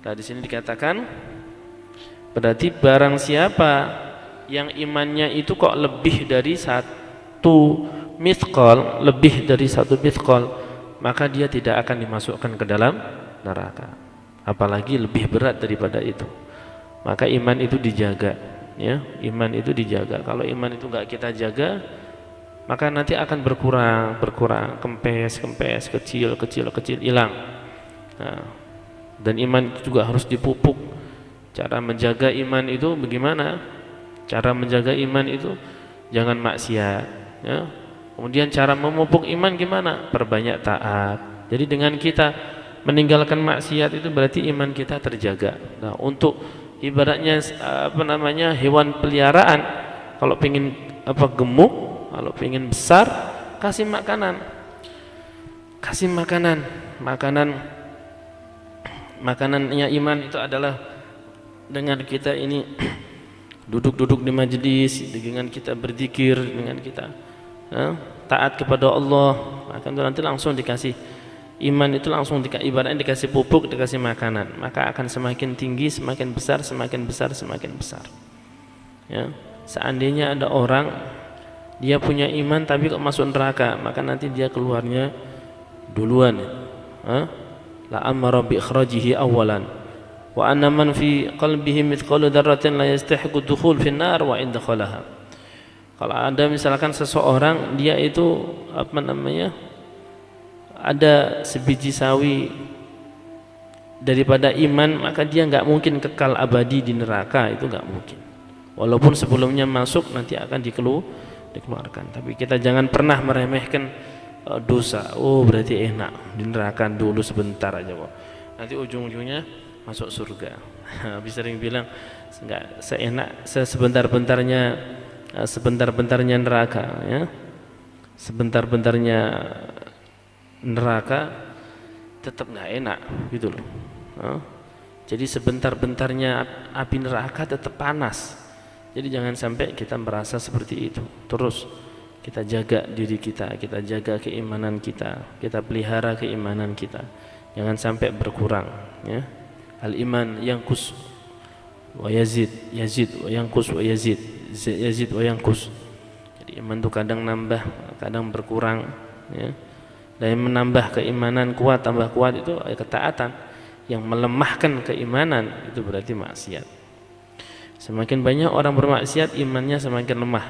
Nah, di sini dikatakan berarti barang siapa yang imannya itu kok lebih dari satu mithqal, lebih dari satu mithqal, maka dia tidak akan dimasukkan ke dalam neraka. Apalagi lebih berat daripada itu. Maka iman itu dijaga, ya. Iman itu dijaga. Kalau iman itu enggak kita jaga, maka nanti akan berkurang, kempes, kecil, hilang. Nah, dan iman itu juga harus dipupuk. Cara menjaga iman itu bagaimana? Cara menjaga iman itu jangan maksiat, ya. Kemudian cara memupuk iman gimana? Perbanyak taat. Jadi dengan kita meninggalkan maksiat itu berarti iman kita terjaga. Nah, untuk ibaratnya hewan peliharaan, kalau pengen gemuk, kalau pengen besar, kasih makanannya iman itu adalah dengan kita ini duduk di majelis, dengan kita berzikir, dengan kita taat kepada Allah, maka nanti langsung dikasih iman itu, langsung ibaratnya dikasih pupuk, dikasih makanan, maka akan semakin tinggi, semakin besar. Ya, seandainya ada orang dia punya iman tapi kok masuk neraka, maka nanti dia keluarnya duluan. La amara bi ikhrajihi awalan wa anna man fi qalbihi mithqalu dzarratin la yastahiqu dukhul fin nar wa in dakhalaha. Kalau ada misalkan seseorang dia itu ada sebiji sawi daripada iman, maka dia enggak mungkin kekal abadi di neraka, itu enggak mungkin. Walaupun sebelumnya masuk nanti akan dikeluarkan. Tapi kita jangan pernah meremehkan dosa. Oh, berarti enak di neraka dulu sebentar aja kok. Nanti ujung-ujungnya masuk surga. Habis sering bilang enggak seenak sebentar-bentarnya neraka, ya. Sebentar-bentarnya neraka tetap nggak enak gitu loh. Jadi sebentar-bentarnya api neraka tetap panas. Jadi jangan sampai kita merasa seperti itu. Terus kita jaga diri kita jaga keimanan kita pelihara keimanan kita, jangan sampai berkurang, ya. Al-iman yanqus wa yazid wa yanqus wa yazid wa yanqus. Jadi iman itu kadang nambah, kadang berkurang, ya. Dan yang menambah keimanan kuat, tambah kuat itu ketaatan. Yang melemahkan keimanan itu berarti maksiat. Semakin banyak orang bermaksiat, imannya semakin lemah.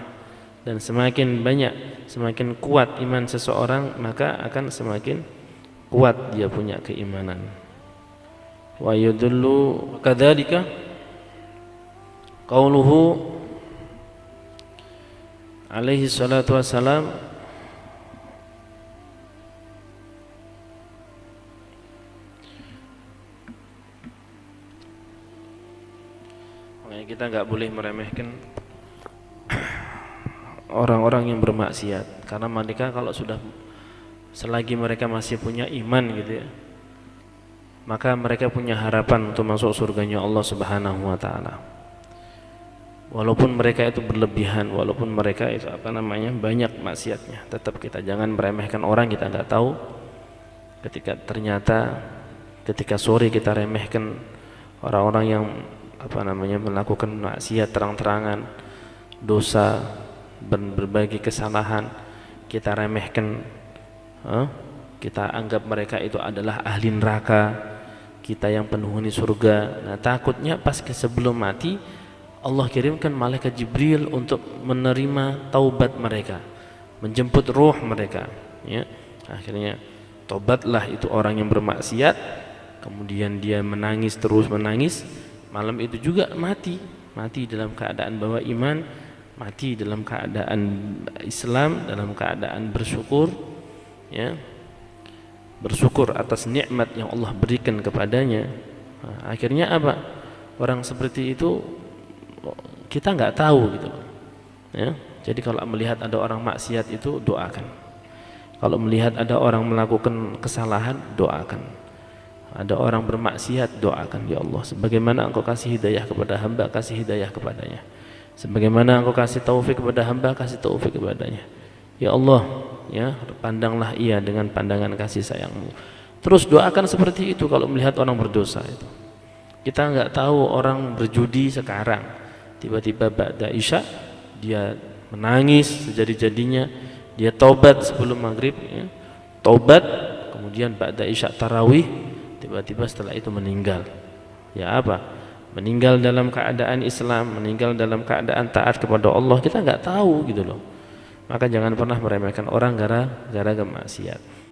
Dan semakin kuat iman seseorang, maka akan semakin kuat dia punya keimanan. Wa yudullu kadzalika qauluhu alaihi salatu wassalam, kita enggak boleh meremehkan orang-orang yang bermaksiat, karena mereka kalau selagi mereka masih punya iman gitu ya, maka mereka punya harapan untuk masuk surganya Allah Subhanahu wa taala. Walaupun mereka itu berlebihan, walaupun mereka itu banyak maksiatnya, tetap kita jangan meremehkan orang. Kita enggak tahu ketika sore kita remehkan orang-orang yang melakukan maksiat terang-terangan, dosa, berbagai kesalahan, kita remehkan, kita anggap mereka itu adalah ahli neraka, kita yang penghuni surga. Nah, takutnya pas sebelum mati Allah kirimkan malaikat Jibril untuk menerima taubat mereka, menjemput ruh mereka, ya. Akhirnya tobatlah itu orang yang bermaksiat, kemudian dia menangis, terus menangis. Malam itu juga mati dalam keadaan bawa iman, mati dalam keadaan Islam, dalam keadaan bersyukur, ya, bersyukur atas nikmat yang Allah berikan kepadanya. Nah, akhirnya apa? Orang seperti itu kita nggak tahu gitu, ya. Jadi kalau melihat ada orang maksiat itu doakan. Kalau melihat ada orang melakukan kesalahan, doakan. Ada orang bermaksiat, doakan, ya Allah, sebagaimana Engkau kasih hidayah kepada hamba, kasih hidayah kepadanya. Sebagaimana Engkau kasih taufik kepada hamba, kasih taufik kepadanya. Ya Allah, ya, pandanglah ia dengan pandangan kasih sayang-Mu. Terus doakan seperti itu kalau melihat orang berdosa itu. Kita nggak tahu orang berjudi sekarang, tiba-tiba ba'da isya dia menangis sejadi-jadinya, dia tobat sebelum maghrib, ya. Tobat, kemudian ba'da isya tarawih, tiba-tiba setelah itu meninggal. Ya apa? Meninggal dalam keadaan Islam, meninggal dalam keadaan taat kepada Allah, kita nggak tahu gitu loh. Maka jangan pernah meremehkan orang gara-gara maksiat.